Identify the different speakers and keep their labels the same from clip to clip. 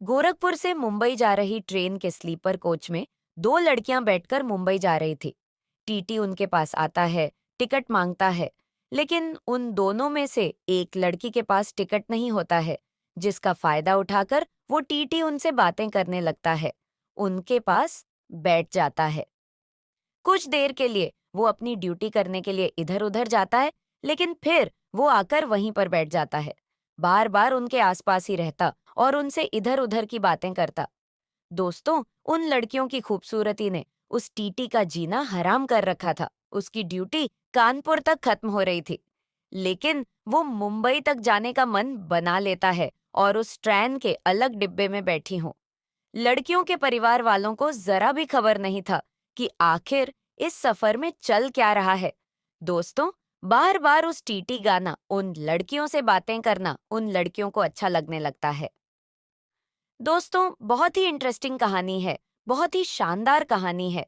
Speaker 1: गोरखपुर से मुंबई जा रही ट्रेन के स्लीपर कोच में दो लड़कियां बैठकर मुंबई जा रही थी। टीटी उनके पास आता है, टिकट मांगता है, लेकिन उन दोनों में से एक लड़की के पास टिकट नहीं होता है, जिसका फायदा उठाकर वो टीटी उनसे बातें करने लगता है। उनके पास बैठ जाता है। कुछ देर के लिए वो अपनी ड्यूटी करने के लिए इधर-उधर जाता है, लेकिन फिर वो आकर वहीं पर बैठ जाता है। बार-बार उनके आसपास ही रहता और उनसे इधर-उधर की बातें करता। दोस्तों, उन लड़कियों की खूबसूरती ने उस टीटी का जीना हराम कर रखा था। उसकी ड्यूटी कानपुर तक खत्म हो रही थी, लेकिन वो मुंबई तक जाने का मन बना लेता है और उस ट्रेन के अलग डिब्बे में बैठी हूँ। लड़कियों के परिवार वालों को जरा भी खबर नहीं था कि आखिर इस सफर में चल क्या रहा है। दोस्तों, बार बार उस टीटी गाना, उन लड़कियों से बातें करना उन लड़कियों को अच्छा लगने लगता है। दोस्तों, बहुत ही इंटरेस्टिंग कहानी है, बहुत ही शानदार कहानी है।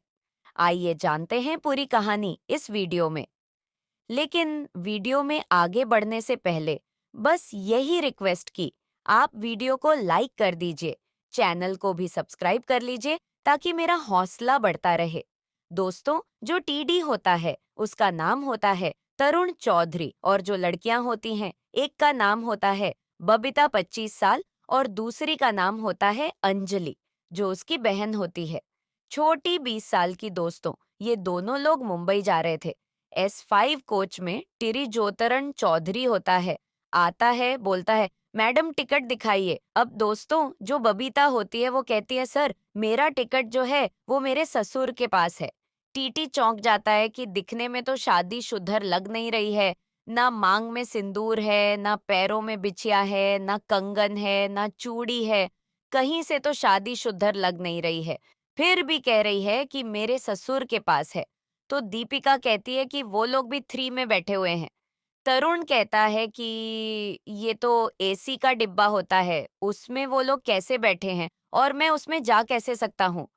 Speaker 1: आइए जानते हैं पूरी कहानी इस वीडियो में। लेकिन वीडियो में आगे बढ़ने से पहले बस यही रिक्वेस्ट की, आप वीडियो को लाइक कर दीजिए, चैनल को भी सब्सक्राइब कर लीजिए ताकि मेरा हौसला बढ़ता रहे। दोस्तों, जो टीडी होता है उसका नाम होता है तरुण चौधरी और जो लड़कियां होती हैं, एक का नाम होता है बबीता 25 साल और दूसरी का नाम होता है अंजलि, जो उसकी बहन होती है। छोटी 20 साल की। दोस्तों, ये दोनों लोग मुंबई जा रहे थे। S5 कोच में टिरी जोतरन चौधरी होता है। आता है, बोलता है, मैडम टिकट दिखाइए। अब दोस्तों, जो बबीता होती है वो कहती है, सर मेरा टिकट जो है वो मेरे ससुर के पास है। टीटी चौंक जाता है कि दिखने में तो शादी शुद्धर लग नहीं रही है। ना मांग में सिंदूर है, ना पैरों में बिछिया है, ना कंगन है, ना चूड़ी है। कहीं से तो शादी शुद्धर लग नहीं रही है। फिर भी कह रही है कि मेरे ससुर के पास है। तो दीपिका कहती है कि वो लोग भी 3 में बैठे हुए हैं। तरुण कहता है कि ये तो एसी का डिब्बा होता है, उसमें वो लोग कैसे बैठे हैं और मैं उसमें जा कैसे सकता हूँ?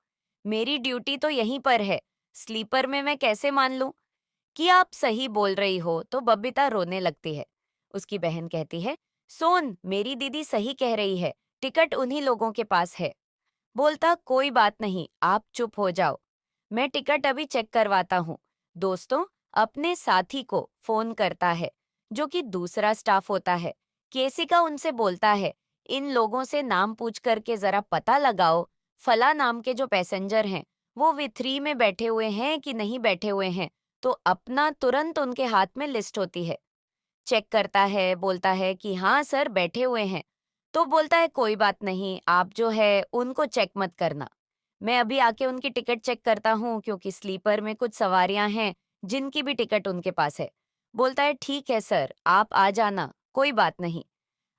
Speaker 1: मेरी ड्यूटी तो यहीं पर है, स्लीपर में मैं कैसे मान लूं कि आप सही बोल रही हो? तो बबीता रोने लगती है। उसकी बहन कहती है, सोन, मेरी दीदी सही कह रही है, टिकट उन्हीं लोगों के पास है। बोलता, कोई बात नहीं, आप चुप हो जाओ, मैं टिकट अभी चेक करवाता हूँ। दोस्तों, अपने साथी को फोन करता है, जो कि दूसरा स्टाफ होता है। केसिका उनसे बोलता है, इन लोगों से नाम पूछ करके जरा पता लगाओ, फला नाम के जो पैसेंजर हैं वो V3 में बैठे हुए हैं कि नहीं बैठे हुए हैं। तो अपना तुरंत उनके हाथ में लिस्ट होती है। चेक करता है, बोलता है कि हाँ सर बैठे हुए हैं। तो बोलता है, कोई बात नहीं, आप जो है उनको चेक मत करना, मैं अभी आके उनकी टिकट चेक करता हूँ, क्योंकि स्लीपर में कुछ सवारियां हैं जिनकी भी टिकट उनके पास है। बोलता है, ठीक है सर, आप आ जाना, कोई बात नहीं।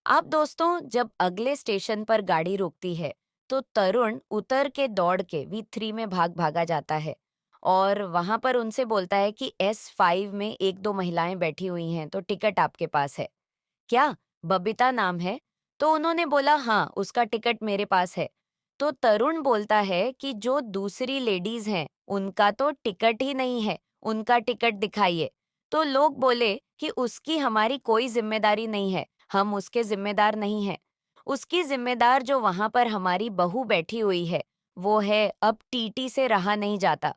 Speaker 1: आप दोस्तों, जब अगले स्टेशन पर गाड़ी रुकती है तो तरुण उतर के दौड़ के V3 में भागा जाता है और वहां पर उनसे बोलता है कि S5 में एक दो महिलाएं बैठी हुई हैं, तो टिकट आपके पास है क्या? बबीता नाम है। तो उन्होंने बोला, हाँ उसका टिकट मेरे पास है। तो तरुण बोलता है कि जो दूसरी लेडीज हैं उनका तो टिकट ही नहीं है, उनका टिकट दिखाइए। तो लोग बोले कि उसकी हमारी कोई जिम्मेदारी नहीं है, हम उसके जिम्मेदार नहीं हैं। उसकी जिम्मेदार जो वहां पर हमारी बहू बैठी हुई है वो है। अब टीटी से रहा नहीं जाता।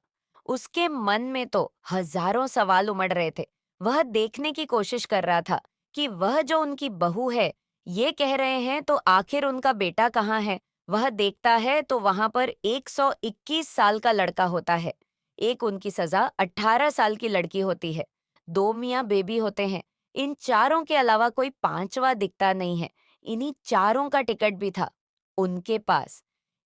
Speaker 1: उसके मन में तो हजारों सवाल उमड़ रहे थे। वह देखने की कोशिश कर रहा था कि वह जो उनकी बहू है, ये कह रहे हैं तो आखिर उनका बेटा कहाँ है। वह देखता है तो वहां पर 121 साल का लड़का होता है। एक उनकी सजा 18 साल की लड़की होती है। दो मियाँ बेबी होते हैं। इन चारों के अलावा कोई पांचवा दिखता नहीं है। इन्हीं चारों का टिकट भी था उनके पास।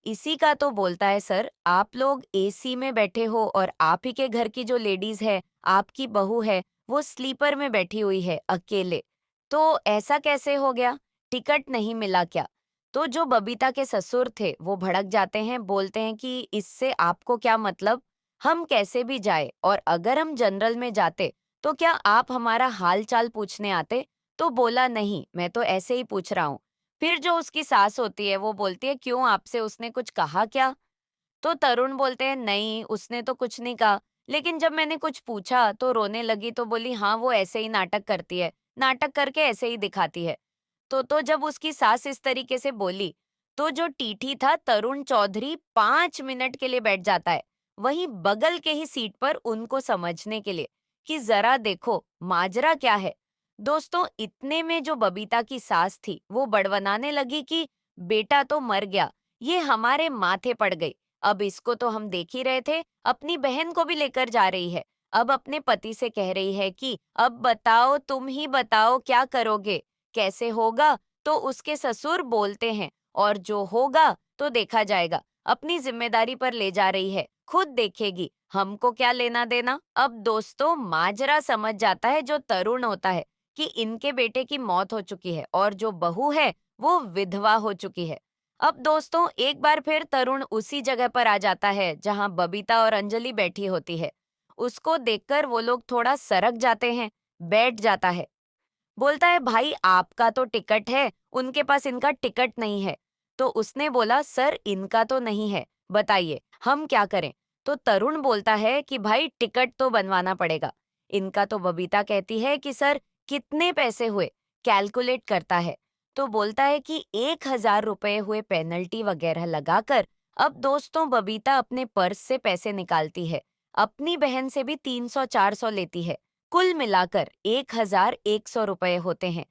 Speaker 1: इसी का तो बोलता है, सर आप लोग एसी में बैठे हो और आप ही के घर की जो लेडीज है, आपकी बहू है, वो स्लीपर में बैठी हुई है अकेले। तो ऐसा कैसे हो गया? टिकट नहीं मिला क्या? तो जो बबीता के ससुर थे वो भड़क जाते हैं, बोलते हैं कि इससे आपको क्या मतलब? हम कैसे भी जाए, और अगर हम जनरल में जाते तो क्या आप हमारा हाल चाल पूछने आते? तो बोला, नहीं, मैं तो ऐसे ही पूछ रहा हूँ। फिर जो उसकी सास होती है वो बोलती है, क्यों, आपसे उसने कुछ कहा क्या? तो तरुण बोलते हैं, नहीं उसने तो कुछ नहीं कहा, लेकिन जब मैंने कुछ पूछा तो रोने लगी, तो बोली हाँ वो ऐसे ही नाटक करती है, नाटक करके ऐसे ही दिखाती है। तो जब उसकी सास इस तरीके से बोली तो जो टीटी था तरुण चौधरी 5 मिनट के लिए बैठ जाता है, वहीं बगल के ही सीट पर उनको समझने के लिए कि जरा देखो माजरा क्या है। दोस्तों, इतने में जो बबीता की सास थी वो बड़बड़ाने लगी कि बेटा तो मर गया, ये हमारे माथे पड़ गई। अब इसको तो हम देख ही रहे थे, अपनी बहन को भी लेकर जा रही है। अब अपने पति से कह रही है कि अब बताओ, तुम ही बताओ क्या करोगे, कैसे होगा। तो उसके ससुर बोलते हैं और जो होगा तो देखा जाएगा, अपनी जिम्मेदारी पर ले जा रही है, खुद देखेगी, हमको क्या लेना देना। अब दोस्तों, माजरा समझ जाता है जो तरुण होता है कि इनके बेटे की मौत हो चुकी है और जो बहू है वो विधवा हो चुकी है। अब दोस्तों, एक बार फिर तरुण उसी जगह पर आ जाता है जहां बबीता और अंजलि बैठी होती है। उसको देखकर वो लोग थोड़ा सरक जाते हैं, बैठ जाता है। बोलता है, भाई आपका तो टिकट है, उनके पास इनका टिकट नहीं है। तो उसने बोला, सर इनका तो नहीं है, बताइए हम क्या करें। तो तरुण बोलता है कि भाई टिकट तो बनवाना पड़ेगा इनका। तो बबीता कहती है कि सर कितने पैसे हुए, कैलकुलेट करता है। तो बोलता है कि 1,000 रुपए हुए पेनल्टी वगैरह लगाकर। अब दोस्तों, बबीता अपने पर्स से पैसे निकालती है, अपनी बहन से भी 300-400 लेती है। कुल मिलाकर 1,100 रुपए होते हैं,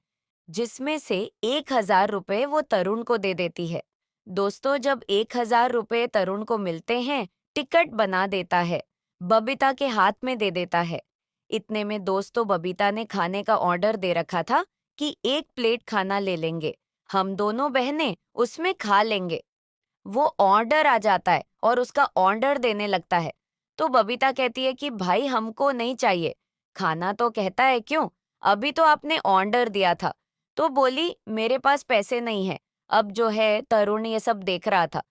Speaker 1: जिसमें से 1,000 रुपए वो तरुण को दे देती है। दोस्तों, जब 1,000 रुपए तरुण को मिलते हैं, टिकट बना देता है, बबीता के हाथ में दे देता है। इतने में दोस्तों, बबीता ने खाने का ऑर्डर दे रखा था कि 1 प्लेट खाना ले लेंगे, हम दोनों बहनें उसमें खा लेंगे। वो ऑर्डर आ जाता है और उसका ऑर्डर देने लगता है। तो बबीता कहती है कि भाई हमको नहीं चाहिए खाना। तो कहता है, क्यों, अभी तो आपने ऑर्डर दिया था। तो बोली, मेरे पास पैसे नहीं है। अब जो है तरुण ये सब देख रहा था,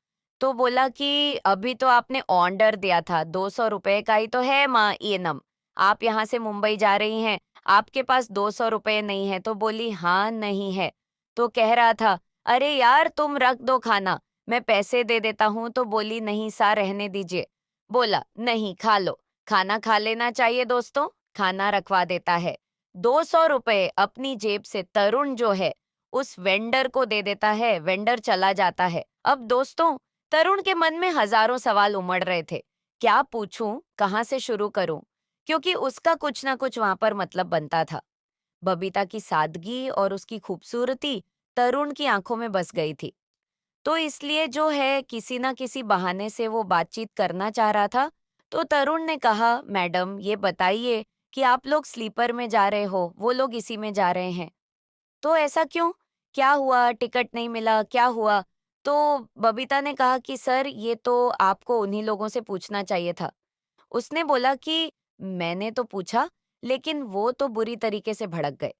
Speaker 1: तो बोला कि अभी तो आपने ऑर्डर दिया था, 200 रुपए का ही तो है माँ ये नम। आप यहाँ से मुंबई जा रही हैं, आपके पास 200 रुपए नहीं है। तो बोली, हाँ नहीं है। तो कह रहा था, अरे यार तुम रख दो खाना, मैं पैसे दे देता हूँ। तो बोली, नहीं सा रहने दीजिए। बोला, नहीं खा लो, खाना खा लेना चाहिए दोस्तों। खाना रखवा देता है। 200 रुपए अपनी जेब से तरुण जो है उस वेंडर को दे देता है। वेंडर चला जाता है। अब दोस्तों, तरुण के मन में हजारों सवाल उमड़ रहे थे, क्या पूछूं, कहाँ से शुरू करूं, क्योंकि उसका कुछ ना कुछ वहां पर मतलब बनता था। बबीता की सादगी और उसकी खूबसूरती तरुण की आंखों में बस गई थी। तो इसलिए जो है किसी ना किसी बहाने से वो बातचीत करना चाह रहा था। तो तरुण ने कहा, मैडम ये बताइए कि आप लोग स्लीपर में जा रहे हो, वो लोग इसी में जा रहे हैं, तो ऐसा क्यों, क्या हुआ, टिकट नहीं मिला, क्या हुआ। तो बबीता ने कहा कि सर ये तो आपको उन्हीं लोगों से पूछना चाहिए था। उसने बोला कि मैंने तो पूछा, लेकिन वो तो बुरी तरीके से भड़क गए,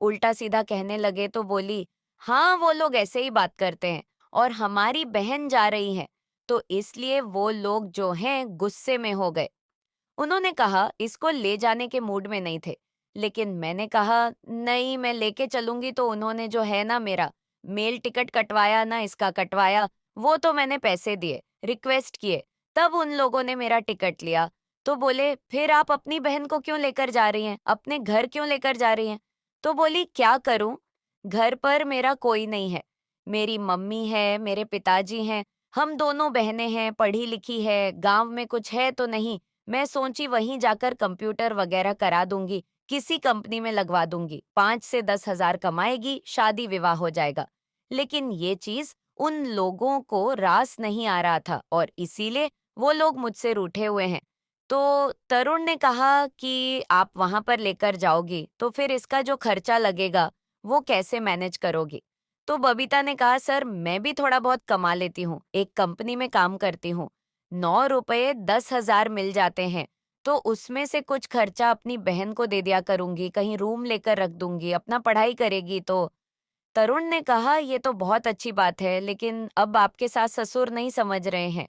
Speaker 1: उल्टा सीधा कहने लगे। तो बोली, हाँ वो लोग ऐसे ही बात करते हैं और हमारी बहन जा रही है, तो इसलिए वो लोग जो हैं गुस्से में हो गए। उन्होंने कहा इसको ले जाने के मूड में नहीं थे, लेकिन मैंने कहा नहीं मैं लेके चलूंगी। तो उन्होंने जो है ना मेरा मेल टिकट कटवाया ना, इसका कटवाया, वो तो मैंने पैसे दिए, रिक्वेस्ट किए, तब उन लोगों ने मेरा टिकट लिया। तो बोले, फिर आप अपनी बहन को क्यों लेकर जा रही हैं, अपने घर क्यों लेकर जा रही हैं। तो बोली, क्या करूं, घर पर मेरा कोई नहीं है, मेरी मम्मी है, मेरे पिताजी हैं, हम दोनों बहनें हैं, पढ़ी लिखी है, गांव में कुछ है तो नहीं। मैं सोची वहीं जाकर कंप्यूटर वगैरह करा दूंगी, किसी कंपनी में लगवा दूंगी, 5 से 10 हजार कमाएगी, शादी विवाह हो जाएगा। लेकिन ये चीज उन लोगों को रास नहीं आ रहा था और इसीलिए वो लोग मुझसे रूठे हुए हैं। तो तरुण ने कहा कि आप वहां पर लेकर जाओगी तो फिर इसका जो खर्चा लगेगा वो कैसे मैनेज करोगी। तो बबीता ने कहा, सर मैं भी थोड़ा बहुत कमा लेती हूँ, एक कंपनी में काम करती हूँ, 9 रुपए 10 हजार मिल जाते हैं, तो उसमें से कुछ खर्चा अपनी बहन को दे दिया करूंगी, कहीं रूम लेकर रख दूंगी, अपना पढ़ाई करेगी। तो तरुण ने कहा, ये तो बहुत अच्छी बात है, लेकिन अब आपके सास ससुर नहीं समझ रहे हैं।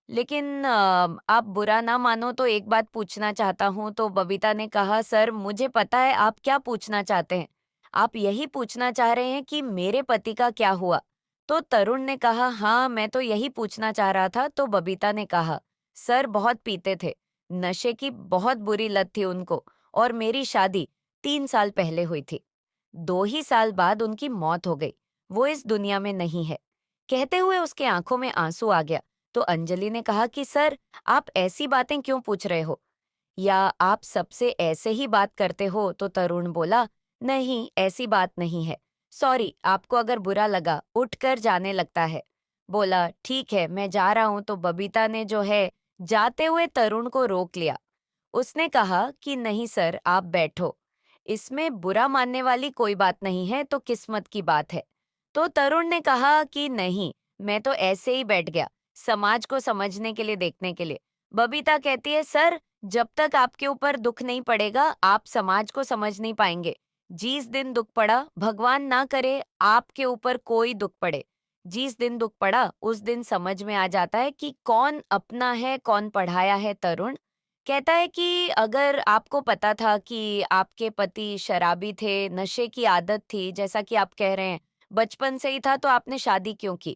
Speaker 1: लेकिन आप बुरा ना मानो तो एक बात पूछना चाहता हूँ। तो बबीता ने कहा, सर मुझे पता है आप क्या पूछना चाहते हैं, आप यही पूछना चाह रहे हैं कि मेरे पति का क्या हुआ। तो तरुण ने कहा, हाँ मैं तो यही पूछना चाह रहा था। तो बबीता ने कहा, सर बहुत पीते थे, नशे की बहुत बुरी लत थी उनको, और मेरी शादी 3 साल पहले हुई थी, 2 ही साल बाद उनकी मौत हो गई, वो इस दुनिया में नहीं है। कहते हुए उसके आंखों में आंसू आ गया। तो अंजलि ने कहा कि सर, आप ऐसी बातें क्यों पूछ रहे हो? या आप सबसे ऐसे ही बात करते हो? तो तरुण बोला, नहीं, ऐसी बात नहीं है। सॉरी, आपको अगर बुरा लगा, उठकर जाने लगता है। बोला, ठीक है, मैं जा रहा हूं। तो बबीता ने जो है, जाते हुए तरुण को रोक लिया। उसने कहा कि नहीं सर, आप बैठो। इसमें बुरा मानने वाली कोई बात नहीं है, तो किस्मत की बात है। तो तरुण ने कहा कि नहीं, मैं तो ऐसे ही बैठ गया, समाज को समझने के लिए, देखने के लिए। बबीता कहती है, सर, जब तक आपके ऊपर दुख नहीं पड़ेगा, आप समाज को समझ नहीं पाएंगे। जिस दिन दुख पड़ा, भगवान ना करे आपके ऊपर कोई दुख पड़े, जिस दिन दुख पड़ा उस दिन समझ में आ जाता है कि कौन अपना है, कौन पढ़ाया है। तरुण कहता है कि अगर आपको पता था कि आपके पति शराबी थे, नशे की आदत थी, जैसा कि आप कह रहे हैं, बचपन से ही था, तो आपने शादी क्यों की?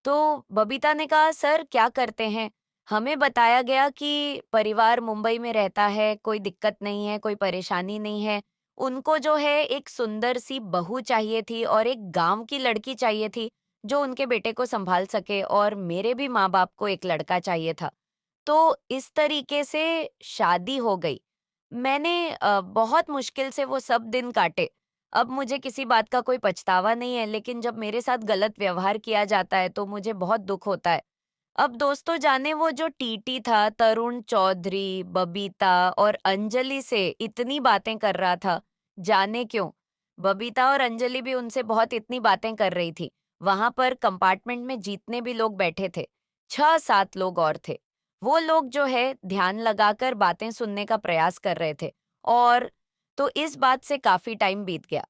Speaker 1: तो बबीता ने कहा, सर, क्या करते हैं, हमें बताया गया कि परिवार मुंबई में रहता है, कोई दिक्कत नहीं है, कोई परेशानी नहीं है। उनको जो है एक सुंदर सी बहू चाहिए थी और एक गांव की लड़की चाहिए थी जो उनके बेटे को संभाल सके, और मेरे भी माँ बाप को एक लड़का चाहिए था। तो इस तरीके से शादी हो गई। मैंने बहुत मुश्किल से वो सब दिन काटे। अब मुझे किसी बात का कोई पछतावा नहीं है, लेकिन जब मेरे साथ गलत व्यवहार किया जाता है तो मुझे बहुत दुख होता है। अब दोस्तों जाने वो जो टीटी था, तरुण चौधरी, बबीता और अंजलि से इतनी बातें कर रहा था, जाने क्यों? बबीता और अंजलि भी उनसे बहुत इतनी बातें कर रही थी। वहां पर कंपार्टमेंट में जितने भी लोग बैठे थे, 6-7 लोग और थे। वो लोग जो है ध्यान लगाकर बातें सुनने का प्रयास कर रहे थे। और तो इस बात से काफी टाइम बीत गया।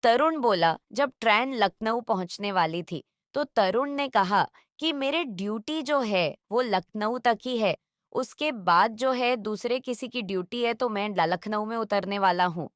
Speaker 1: तरुण बोला, जब ट्रेन लखनऊ पहुंचने वाली थी, तो तरुण ने कहा कि मेरे ड्यूटी जो है वो लखनऊ तक ही है। उसके बाद जो है दूसरे किसी की ड्यूटी है, तो मैं लखनऊ में उतरने वाला हूँ।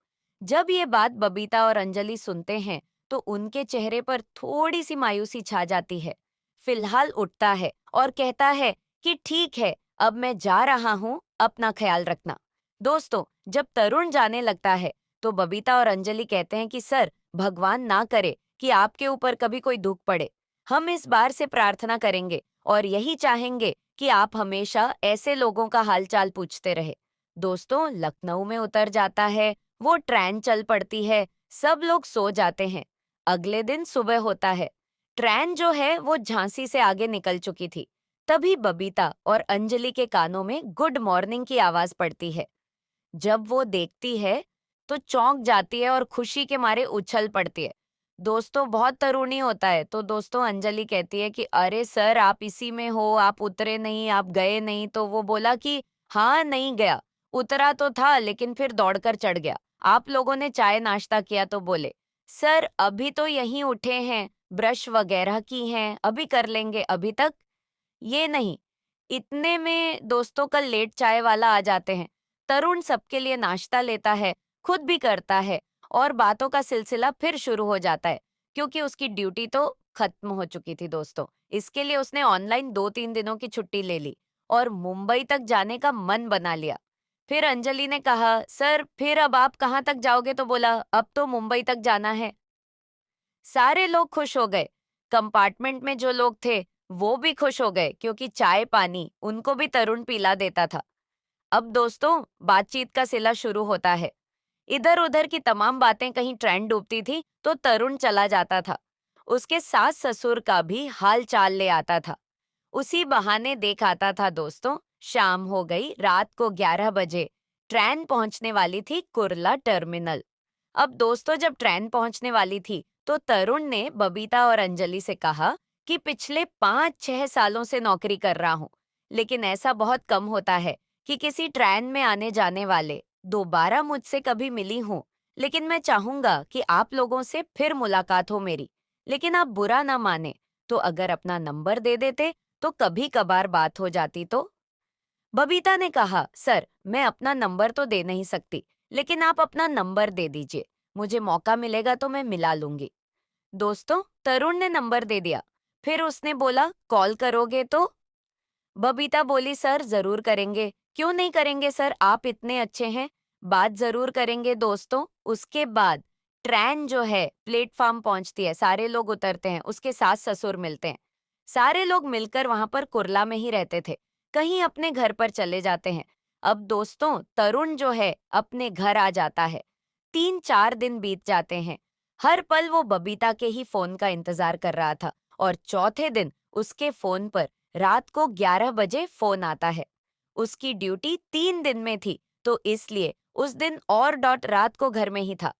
Speaker 1: जब ये बात बबीता और अंजलि सुनते हैं, तो उनके चेहरे पर थोड़ी सी मायूसी छा जाती है। फिलहाल उठता है और कहता है कि ठीक है, अब मैं जा रहा हूँ, अपना ख्याल रखना। दोस्तों, जब तरुण जाने लगता है, तो बबीता और अंजलि कहते हैं कि सर, भगवान ना करे कि आपके ऊपर कभी कोई दुख पड़े। हम इस बार से प्रार्थना करेंगे और यही चाहेंगे कि आप हमेशा ऐसे लोगों का हालचाल पूछते रहे। दोस्तों, लखनऊ में उतर जाता है, वो ट्रेन चल पड़ती है, सब लोग सो जाते हैं। अगले दिन सुबह होता है। ट्रेन जो है वो झांसी से आगे निकल चुकी थी। तभी बबीता और अंजलि के कानों में गुड मॉर्निंग की आवाज पड़ती है। जब वो देखती है तो चौंक जाती है और खुशी के मारे उछल पड़ती है। दोस्तों, बहुत तरूणी होता है। तो दोस्तों, अंजलि कहती है कि अरे सर, आप इसी में हो, आप उतरे नहीं, आप गए नहीं। तो वो बोला कि हाँ, नहीं गया, उतरा तो था लेकिन फिर दौड़कर चढ़ गया। आप लोगों ने चाय नाश्ता किया? तो बोले, सर, अभी तो यहीं उठे हैं, ब्रश वगैरह की हैं, अभी कर लेंगे, अभी तक ये नहीं। इतने में दोस्तों कल लेट चाय वाला आ जाते हैं। तरुण सबके लिए नाश्ता लेता है, खुद भी करता है, और बातों का सिलसिला फिर शुरू हो जाता है, क्योंकि उसकी ड्यूटी तो खत्म हो चुकी थी दोस्तों। इसके लिए उसने ऑनलाइन 2-3 दिनों की छुट्टी ले ली और मुंबई तक जाने का मन बना लिया। फिर अंजलि ने कहा, सर, फिर अब आप कहाँ तक जाओगे? तो बोला, अब तो मुंबई तक जाना है। सारे लोग खुश हो गए। कंपार्टमेंट में जो लोग थे, वो भी खुश हो गए, क्योंकि चाय पानी उनको भी तरुण पिला देता था। अब दोस्तों, बातचीत का सिला शुरू होता है। इधर उधर की तमाम बातें कहीं ट्रेंड डूबती थी तो तरुण चला जाता था। उसके सास ससुर का भी हाल चाल ले आता था। उसी बहाने देख आता था दोस्तों। शाम हो गई, रात को 11 बजे ट्रेन पहुंचने वाली थी कुर्ला टर्मिनल। अब दोस्तों, जब ट्रेन पहुंचने वाली थी, तो तरुण ने बबीता और अंजलि से कहा कि पिछले 5-6 सालों से नौकरी कर रहा हूँ, लेकिन ऐसा बहुत कम होता है कि किसी ट्रेन में आने जाने वाले दोबारा मुझसे कभी मिली हूँ। लेकिन मैं चाहूंगा कि आप लोगों से फिर मुलाकात हो मेरी। लेकिन आप बुरा ना माने, तो अगर अपना नंबर दे देते तो कभी कभार बात हो जाती। तो बबीता ने कहा, सर, मैं अपना नंबर तो दे नहीं सकती, लेकिन आप अपना नंबर दे दीजिए, मुझे मौका मिलेगा तो मैं मिला लूंगी। दोस्तों, तरुण ने नंबर दे दिया। फिर उसने बोला, कॉल करोगे? तो बबीता बोली, सर, जरूर करेंगे। क्यों नहीं करेंगे सर, आप इतने अच्छे हैं। बात जरूर करेंगे दोस्तों। उसके बाद ट्रेन जो है प्लेटफॉर्म पहुंचती है, सारे लोग उतरते हैं, उसके सास ससुर मिलते हैं। सारे लोग मिलकर वहां पर कुर्ला में ही रहते थे, कहीं अपने घर पर चले जाते हैं। अब दोस्तों, तरुण जो है अपने घर आ जाता है। 3-4 दिन बीत जाते हैं। हर पल वो बबीता के ही फोन का इंतजार कर रहा था और चौथे दिन उसके फोन पर रात को 11 बजे फोन आता है। उसकी ड्यूटी 3 दिन में थी, तो इसलिए उस दिन और डॉट रात को घर में ही था।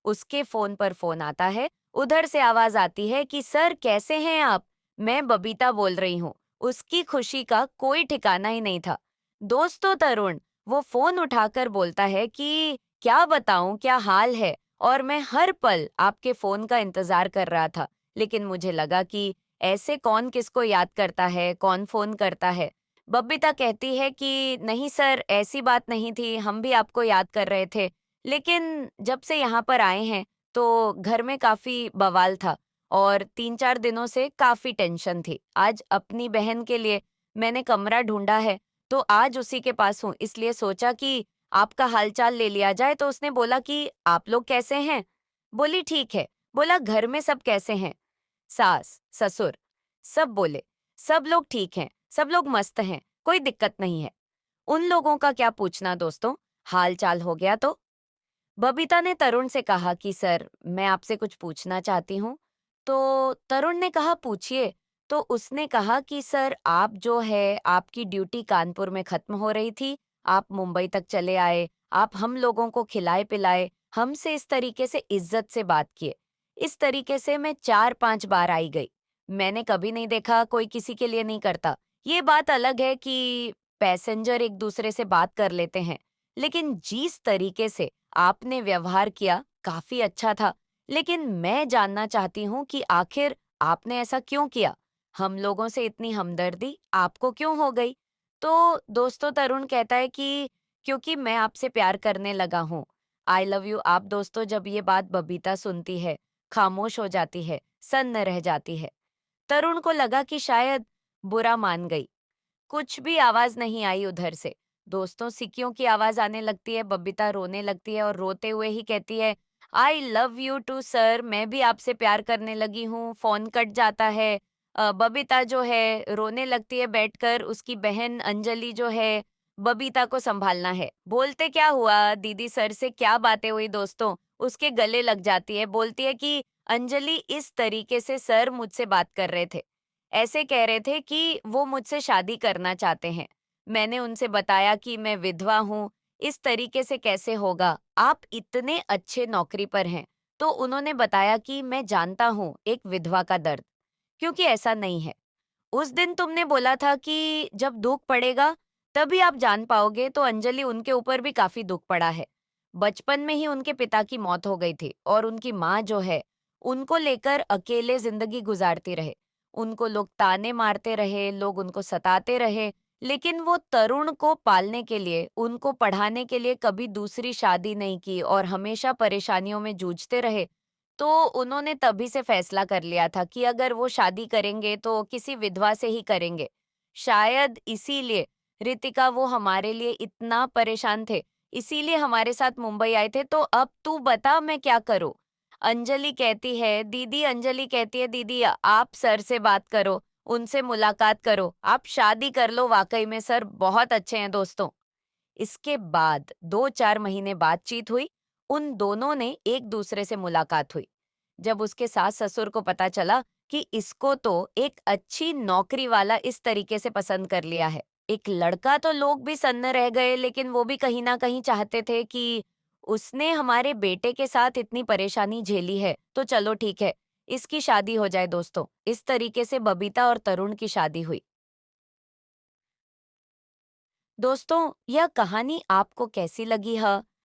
Speaker 1: उसके फोन पर फोन आता है। उधर से आवाज आती है कि सर कैसे हैं आप? मैं बबीता बोल रही हूँ। उसकी खुशी का कोई ठिकाना ही नहीं था। दोस्तों तरुण, वो फोन उठाकर बोलता है कि क्या बताऊं क्या हाल है, और मैं हर पल आपके फोन का इंतजार कर रहा था, लेकिन मुझे लगा कि ऐसे कौन किसको याद करता है, कौन फोन करता है। बबीता कहती है कि नहीं सर, ऐसी बात नहीं थी, हम भी आपको याद कर रहे थे, लेकिन जब से यहाँ पर आए हैं तो घर में काफी बवाल था और 3-4 दिनों से काफी टेंशन थी। आज अपनी बहन के लिए मैंने कमरा ढूंढा है, तो आज उसी के पास हूँ, इसलिए सोचा कि आपका हालचाल ले लिया जाए। तो उसने बोला कि आप लोग कैसे हैं? बोली ठीक है। बोला घर में सब कैसे हैं? सास, ससुर, सब बोले सब लोग ठीक हैं, सब लोग मस्त हैं, कोई दिक्कत नहीं है। उन लोगों का क्या पूछना दोस्तों, हाल चाल हो गया तो। बबीता ने तरुण से कहा कि सर, मैं आपसे कुछ पूछना चाहती हूँ। तो तरुण ने कहा पूछिए। तो उसने कहा कि सर, आप जो है आपकी ड्यूटी कानपुर में खत्म हो रही थी, आप मुंबई तक चले आए, आप हम लोगों को खिलाए पिलाए, हमसे इस तरीके से इज्जत से बात किए। इस तरीके से मैं 4-5 बार आई गई। मैंने कभी नहीं देखा, कोई किसी के लिए नहीं करता। ये बात अलग है कि पैसेंजर एक दूसरे से बात कर लेते हैं, लेकिन जिस तरीके से आपने व्यवहार किया काफी अच्छा था। लेकिन मैं जानना चाहती हूँ कि आखिर आपने ऐसा क्यों किया? हम लोगों से इतनी हमदर्दी आपको क्यों हो गई? तो दोस्तों तरुण कहता है कि क्योंकि मैं आपसे प्यार करने लगा हूँ। आई लव यू। आप दोस्तों, जब ये बात बबीता सुनती है, खामोश हो जाती है, सन्न रह जाती है। तरुण को लगा कि शायद बुरा मान गई। कुछ भी आवाज नहीं आई उधर से। दोस्तों, सिक्कियों की आवाज आने लगती है। बबीता रोने लगती है और रोते हुए ही कहती है, I love you too sir, मैं भी आपसे प्यार करने लगी हूँ। फोन कट जाता है। बबीता जो है रोने लगती है बैठकर। उसकी बहन अंजलि जो है बबीता को संभालना है। बोलते क्या हुआ दीदी, सर से क्या बातें हुई दोस्तों, उसके गले लग जाती है। बोलती है कि अंजलि, इस तरीके से सर मुझसे बात कर रहे थे, ऐसे कह रहे थे कि वो मुझसे शादी करना चाहते हैं। मैंने उनसे बताया कि मैं विधवा हूँ, इस तरीके से कैसे होगा, आप इतने अच्छे नौकरी पर हैं। तो उन्होंने बताया कि मैं जानता हूँ एक विधवा का दर्द, क्योंकि ऐसा नहीं है। उस दिन तुमने बोला था कि जब दुख पड़ेगा तभी आप जान पाओगे, तो अंजलि, उनके ऊपर भी काफी दुख पड़ा है। बचपन में ही उनके पिता की मौत हो गई थी और उनकी माँ जो है उनको लेकर अकेले जिंदगी गुजारती रहे। उनको लोग ताने मारते रहे, लोग उनको सताते रहे, लेकिन वो तरुण को पालने के लिए, उनको पढ़ाने के लिए कभी दूसरी शादी नहीं की और हमेशा परेशानियों में जूझते रहे। तो उन्होंने तभी से फैसला कर लिया था कि अगर वो शादी करेंगे तो किसी विधवा से ही करेंगे। शायद इसीलिए रितिका, वो हमारे लिए इतना परेशान थे, इसीलिए हमारे साथ मुंबई आए थे। तो अब तू बता मैं क्या करूं? अंजलि कहती है, दीदी, अंजलि कहती है, दीदी आप सर से बात करो, उनसे मुलाकात करो, आप शादी कर लो, वाकई में सर बहुत अच्छे हैं दोस्तों। इसके बाद 2-4 महीने बातचीत हुई। उन दोनों ने एक दूसरे से मुलाकात हुई। जब उसके सास ससुर को पता चला कि इसको तो एक अच्छी नौकरी वाला इस तरीके से पसंद कर लिया है, एक लड़का, तो लोग भी सन्न रह गए, लेकिन वो भी कहीं ना कहीं चाहते थे कि उसने हमारे बेटे के साथ इतनी परेशानी झेली है, तो चलो ठीक है, इसकी शादी हो जाए दोस्तों। इस तरीके से बबीता और तरुण की शादी हुई। दोस्तों, यह कहानी आपको कैसी लगी है?